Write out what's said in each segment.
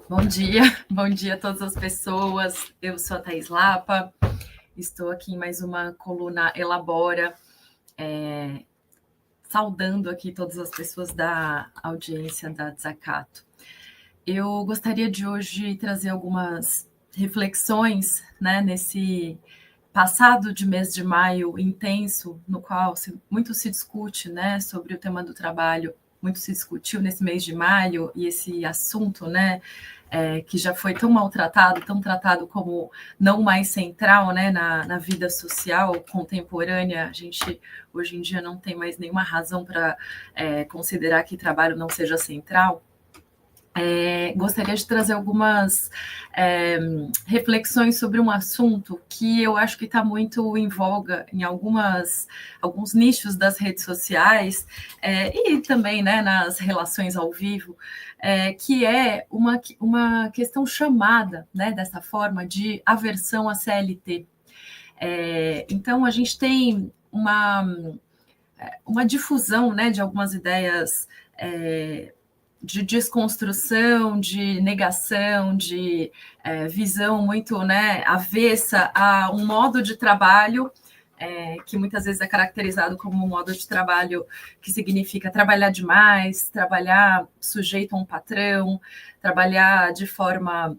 Bom dia, bom dia a todas as pessoas. Eu sou a Thaís Lapa, estou aqui em mais uma coluna Elabora, saudando aqui todas as pessoas da audiência da Desacato. Eu gostaria de hoje trazer algumas reflexões, né, nesse passado de mês de maio intenso, no qual muito se discute, né, sobre o tema do trabalho, muito se discutiu nesse mês de maio, e esse assunto, né, que já foi tão maltratado, tão tratado como não mais central, né, na vida social contemporânea. A gente, hoje em dia, não tem mais nenhuma razão para considerar que trabalho não seja central. Gostaria de trazer algumas reflexões sobre um assunto que eu acho que está muito em voga em alguns nichos das redes sociais e também, né, nas relações ao vivo, que é uma questão chamada, né, dessa forma, de aversão à CLT. Então, a gente tem uma difusão, né, de algumas ideias de desconstrução, de negação, de visão muito, né, avessa a um modo de trabalho que muitas vezes é caracterizado como um modo de trabalho que significa trabalhar demais, trabalhar sujeito a um patrão, trabalhar de forma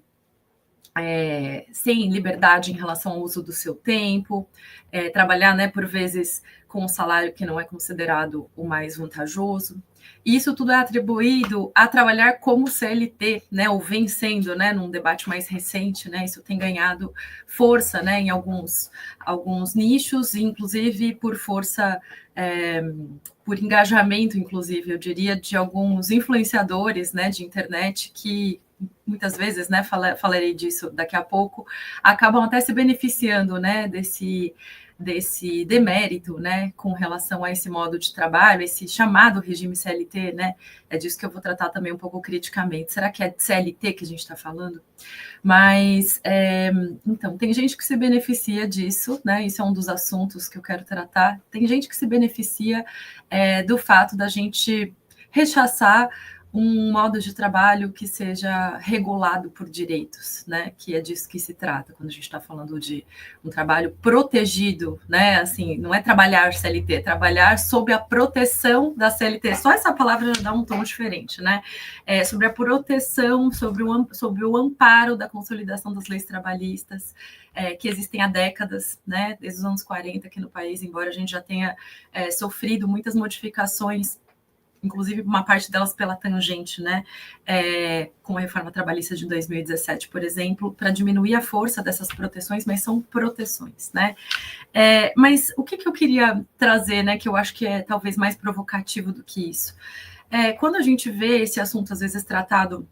sem liberdade em relação ao uso do seu tempo, trabalhar, né, por vezes com um salário que não é considerado o mais vantajoso. E isso tudo é atribuído a trabalhar como CLT, né, ou vem sendo, né, num debate mais recente, né, isso tem ganhado força, né, em alguns nichos, inclusive por força, por engajamento, inclusive, eu diria, de alguns influenciadores, né, de internet que muitas vezes, né, falarei disso daqui a pouco, acabam até se beneficiando, né, desse demérito, né, com relação a esse modo de trabalho, esse chamado regime CLT, né, é disso que eu vou tratar também um pouco criticamente. Será que é CLT que a gente está falando? Mas, então, tem gente que se beneficia disso, né, isso é um dos assuntos que eu quero tratar, tem gente que se beneficia do fato da gente rechaçar um modo de trabalho que seja regulado por direitos, né? Que é disso que se trata quando a gente está falando de um trabalho protegido, né? Assim, não é trabalhar CLT, é trabalhar sob a proteção da CLT. Só essa palavra já dá um tom diferente, né? Sobre a proteção, sobre o amparo da consolidação das leis trabalhistas, que existem há décadas, né? Desde os anos 40 aqui no país, embora a gente já tenha sofrido muitas modificações, inclusive uma parte delas pela tangente, né, com a reforma trabalhista de 2017, por exemplo, para diminuir a força dessas proteções, mas são proteções, né? Mas o que eu queria trazer, né, que eu acho que é talvez mais provocativo do que isso? Quando a gente vê esse assunto, às vezes, tratado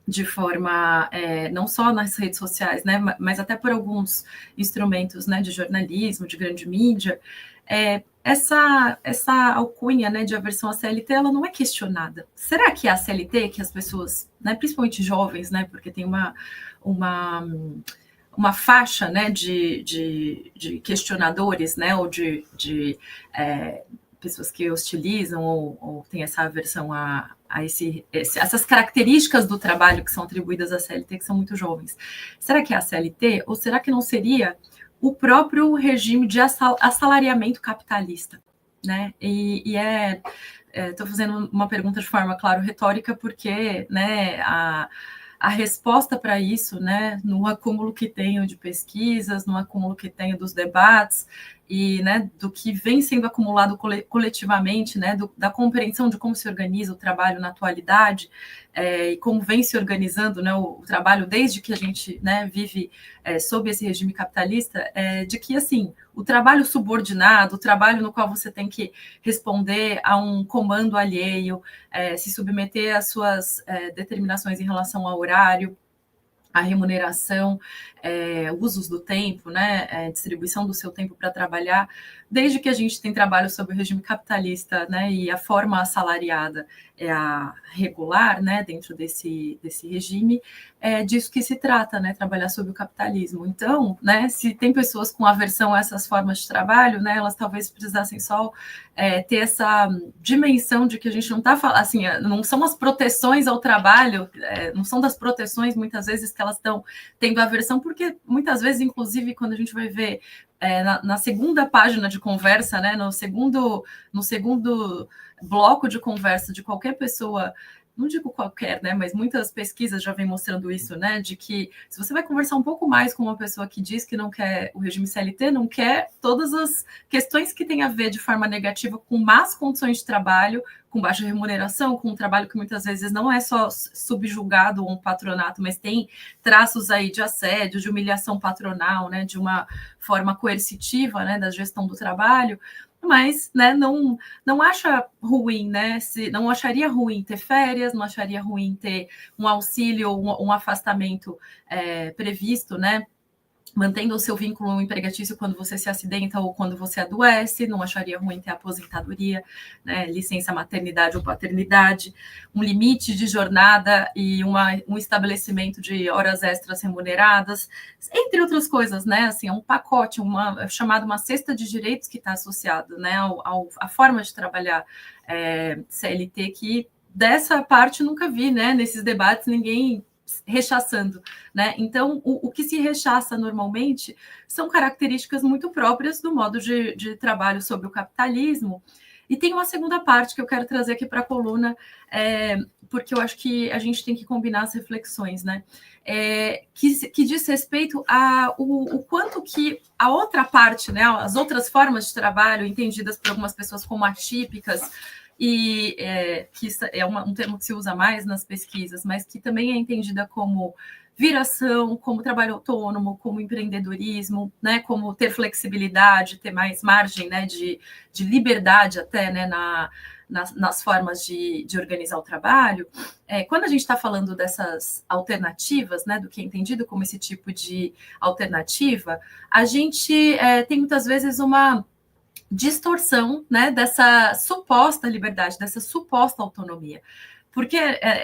de forma, não só nas redes sociais, né, mas até por alguns instrumentos, né, de jornalismo, de grande mídia, essa alcunha, né, de aversão à CLT, ela não é questionada. Será que é a CLT que as pessoas, né, principalmente jovens, né, porque tem uma faixa, né, de questionadores, né, ou de pessoas que hostilizam ou têm essa aversão a essas características do trabalho que são atribuídas à CLT, que são muito jovens. Será que é a CLT? Ou será que não seria o próprio regime de assalariamento capitalista? Né? Estou fazendo uma pergunta de forma, claro, retórica, porque, né, a resposta para isso, né, no acúmulo que tenho de pesquisas, no acúmulo que tenho dos debates e, né, do que vem sendo acumulado coletivamente, né, da compreensão de como se organiza o trabalho na atualidade, e como vem se organizando, né, o trabalho desde que a gente, né, vive sob esse regime capitalista, de que, assim, o trabalho subordinado, o trabalho no qual você tem que responder a um comando alheio, se submeter às suas determinações em relação ao horário, a remuneração, usos do tempo, né, distribuição do seu tempo para trabalhar, desde que a gente tem trabalho sob o regime capitalista, né, e a forma assalariada é a regular, né, dentro desse regime, é disso que se trata, né? Trabalhar sobre o capitalismo. Então, né, se tem pessoas com aversão a essas formas de trabalho, né, elas talvez precisassem só ter essa dimensão de que a gente não está falando, assim, não são as proteções ao trabalho, não são das proteções, muitas vezes, que elas estão tendo aversão, porque muitas vezes, inclusive, quando a gente vai ver na segunda página de conversa, né, no segundo bloco de conversa de qualquer pessoa, não digo qualquer, né, mas muitas pesquisas já vêm mostrando isso, né, de que se você vai conversar um pouco mais com uma pessoa que diz que não quer o regime CLT, não quer todas as questões que têm a ver de forma negativa com más condições de trabalho, com baixa remuneração, com um trabalho que muitas vezes não é só subjugado ou um patronato, mas tem traços aí de assédio, de humilhação patronal, né, de uma forma coercitiva, né, da gestão do trabalho, mas, né, não acha ruim, né? Não acharia ruim ter férias, não acharia ruim ter um auxílio, um afastamento previsto, né? Mantendo o seu vínculo empregatício quando você se acidenta ou quando você adoece, não acharia ruim ter aposentadoria, né, licença maternidade ou paternidade, um limite de jornada e um estabelecimento de horas extras remuneradas, entre outras coisas, né, assim, é um pacote, chamado uma cesta de direitos que está associado, né, à forma de trabalhar CLT, que dessa parte nunca vi, né, nesses debates ninguém rechaçando, né? Então, o que se rechaça normalmente são características muito próprias do modo de trabalho sobre o capitalismo. E tem uma segunda parte que eu quero trazer aqui para a coluna, porque eu acho que a gente tem que combinar as reflexões, né? Que diz respeito o quanto que a outra parte, né, as outras formas de trabalho, entendidas por algumas pessoas como atípicas, e que é um termo que se usa mais nas pesquisas, mas que também é entendida como viração, como trabalho autônomo, como empreendedorismo, né, como ter flexibilidade, ter mais margem, né, de liberdade até, né, nas formas de organizar o trabalho. Quando a gente está falando dessas alternativas, né, do que é entendido como esse tipo de alternativa, a gente tem muitas vezes uma distorção, né, dessa suposta liberdade, dessa suposta autonomia. Porque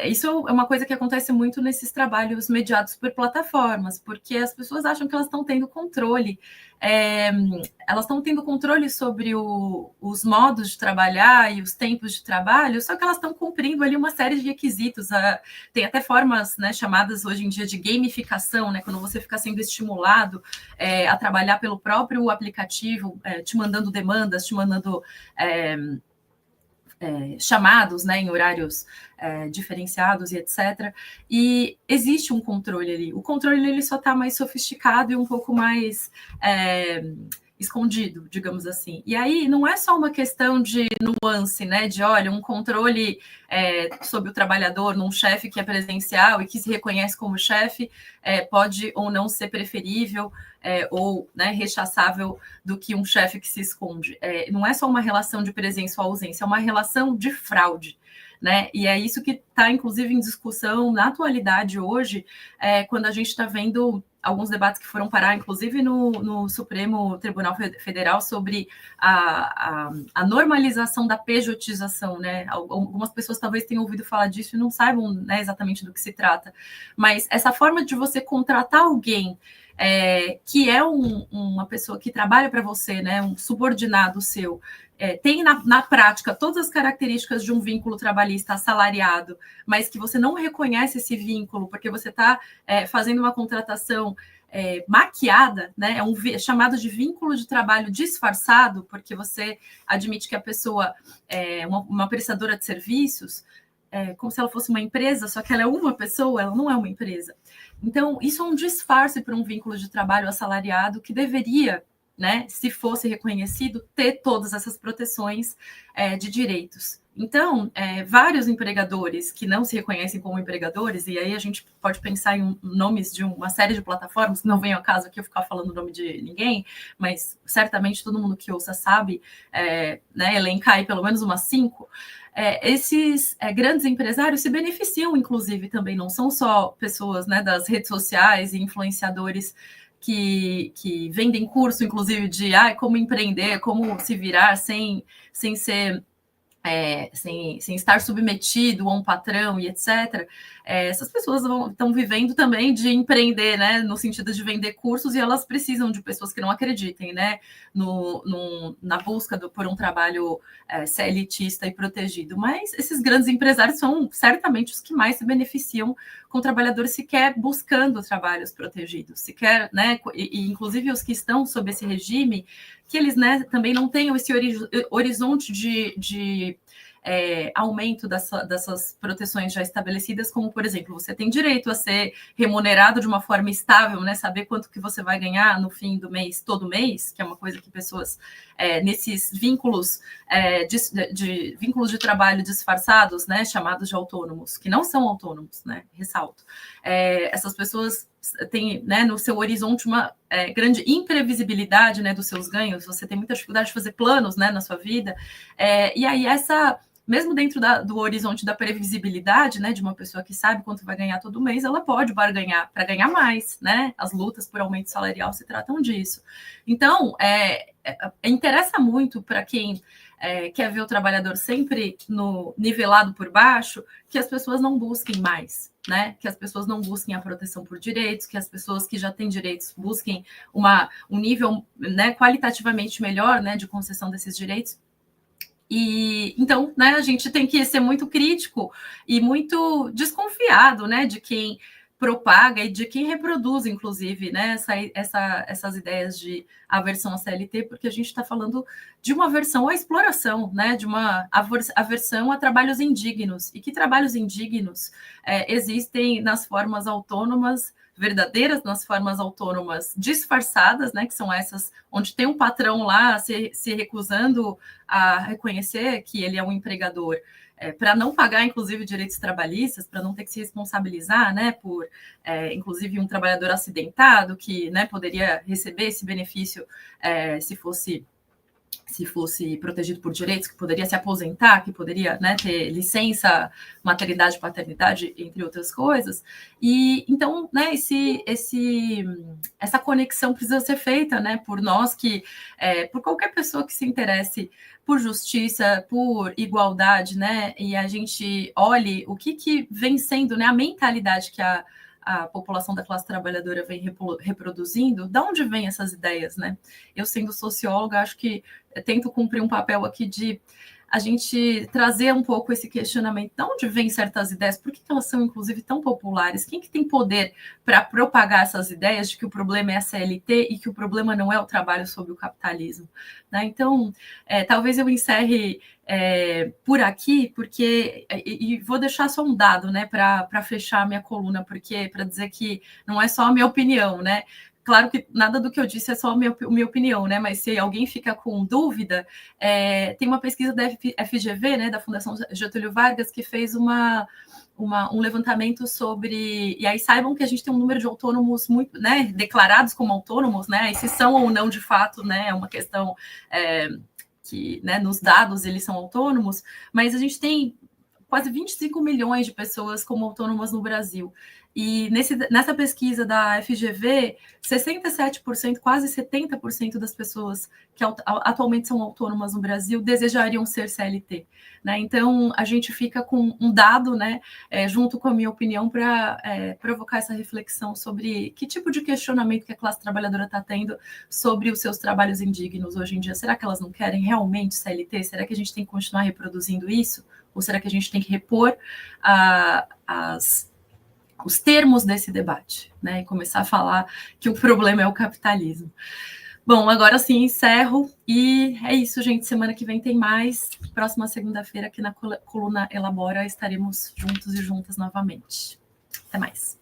isso é uma coisa que acontece muito nesses trabalhos mediados por plataformas, porque as pessoas acham que elas estão tendo controle, elas estão tendo controle sobre os modos de trabalhar e os tempos de trabalho, só que elas estão cumprindo ali uma série de requisitos. Tem até formas, né, chamadas hoje em dia de gamificação, né, quando você fica sendo estimulado a trabalhar pelo próprio aplicativo, te mandando demandas, te mandando chamados, né, em horários diferenciados e etc. E existe um controle ali. O controle ele só está mais sofisticado e um pouco mais escondido, digamos assim. E aí não é só uma questão de nuance, né, de, olha, um controle sobre o trabalhador num chefe que é presencial e que se reconhece como chefe pode ou não ser preferível ou, né, rechaçável do que um chefe que se esconde. Não é só uma relação de presença ou ausência, é uma relação de fraude, né? E é isso que está, inclusive, em discussão na atualidade hoje, quando a gente está vendo alguns debates que foram parar, inclusive no Supremo Tribunal Federal, sobre a normalização da pejotização, né? Algumas pessoas talvez tenham ouvido falar disso e não saibam, né, exatamente do que se trata. Mas essa forma de você contratar alguém que é uma pessoa que trabalha para você, né, um subordinado seu, tem na prática todas as características de um vínculo trabalhista assalariado, mas que você não reconhece esse vínculo porque você está fazendo uma contratação maquiada, né? É chamado de vínculo de trabalho disfarçado, porque você admite que a pessoa é uma prestadora de serviços, como se ela fosse uma empresa, só que ela é uma pessoa, ela não é uma empresa. Então, isso é um disfarce para um vínculo de trabalho assalariado que deveria, né, se fosse reconhecido, ter todas essas proteções de direitos. Então, vários empregadores que não se reconhecem como empregadores, e aí a gente pode pensar em nomes de uma série de plataformas, que não vem ao caso aqui eu ficar falando o nome de ninguém, mas certamente todo mundo que ouça sabe, né, elencar aí pelo menos umas 5, esses grandes empresários se beneficiam, inclusive, também, não são só pessoas, né, das redes sociais e influenciadores que vendem curso, inclusive, de como empreender, como se virar sem ser sem estar submetido a um patrão e etc., essas pessoas estão vivendo também de empreender, né, no sentido de vender cursos, e elas precisam de pessoas que não acreditem, né, na busca por um trabalho CLTista e protegido. Mas esses grandes empresários são certamente os que mais se beneficiam com trabalhadores sequer buscando trabalhos protegidos, sequer, né, e inclusive os que estão sob esse regime, que eles, né, também não tenham esse horizonte de aumento dessas proteções já estabelecidas, como, por exemplo, você tem direito a ser remunerado de uma forma estável, né, saber quanto que você vai ganhar no fim do mês, todo mês, que é uma coisa que pessoas nesses vínculos vínculos de trabalho disfarçados, né, chamados de autônomos, que não são autônomos, né, ressalto. Essas pessoas tem, né, no seu horizonte uma grande imprevisibilidade, né, dos seus ganhos, você tem muita dificuldade de fazer planos, né, na sua vida, e aí mesmo dentro do horizonte da previsibilidade, né, de uma pessoa que sabe quanto vai ganhar todo mês, ela pode barganhar para ganhar mais, né? As lutas por aumento salarial se tratam disso. Então, interessa muito para quem quer ver o trabalhador sempre nivelado por baixo, que as pessoas não busquem mais, né? Que as pessoas não busquem a proteção por direitos, que as pessoas que já têm direitos busquem um nível, né, qualitativamente melhor, né, de concessão desses direitos. E então, né, a gente tem que ser muito crítico e muito desconfiado, né, de quem propaga e de quem reproduz, inclusive, né, essas ideias de aversão à CLT, porque a gente está falando de uma aversão à exploração, né, de uma aversão a trabalhos indignos. E que trabalhos indignos existem nas formas autônomas verdadeiras, nas formas autônomas disfarçadas, né, que são essas onde tem um patrão lá se recusando a reconhecer que ele é um empregador, para não pagar, inclusive, direitos trabalhistas, para não ter que se responsabilizar, né, por, inclusive, um trabalhador acidentado que, né, poderia receber esse benefício se fosse protegido por direitos, que poderia se aposentar, que poderia, né, ter licença, maternidade, paternidade, entre outras coisas. E então, né, essa conexão precisa ser feita, né, por nós por qualquer pessoa que se interesse por justiça, por igualdade, né, e a gente olhe o que vem sendo, né, a mentalidade que a população da classe trabalhadora vem reproduzindo, de onde vêm essas ideias, né? Eu, sendo socióloga, acho que tento cumprir um papel aqui de a gente trazer um pouco esse questionamento, de onde vêm certas ideias, por que elas são, inclusive, tão populares? Quem que tem poder para propagar essas ideias de que o problema é a CLT e que o problema não é o trabalho sob o capitalismo? Né? Então, talvez eu encerre por aqui, porque e vou deixar só um dado, né, para fechar a minha coluna, porque para dizer que não é só a minha opinião, né? Claro que nada do que eu disse é só a minha opinião, né? Mas se alguém fica com dúvida, tem uma pesquisa da FGV, né, da Fundação Getúlio Vargas, que fez um levantamento sobre. E aí saibam que a gente tem um número de autônomos muito, né, declarados como autônomos, né? E se são ou não de fato, né? É uma questão que, né, nos dados eles são autônomos, mas a gente tem quase 25 milhões de pessoas como autônomas no Brasil. E nessa pesquisa da FGV, 67%, quase 70% das pessoas que atualmente são autônomas no Brasil desejariam ser CLT. Né? Então, a gente fica com um dado, né, junto com a minha opinião, para provocar essa reflexão sobre que tipo de questionamento que a classe trabalhadora está tendo sobre os seus trabalhos indignos hoje em dia. Será que elas não querem realmente CLT? Será que a gente tem que continuar reproduzindo isso? Ou será que a gente tem que repor os termos desse debate, né? E começar a falar que o problema é o capitalismo. Bom, agora sim, encerro. E é isso, gente. Semana que vem tem mais. Próxima segunda-feira, aqui na coluna Elabora, estaremos juntos e juntas novamente. Até mais.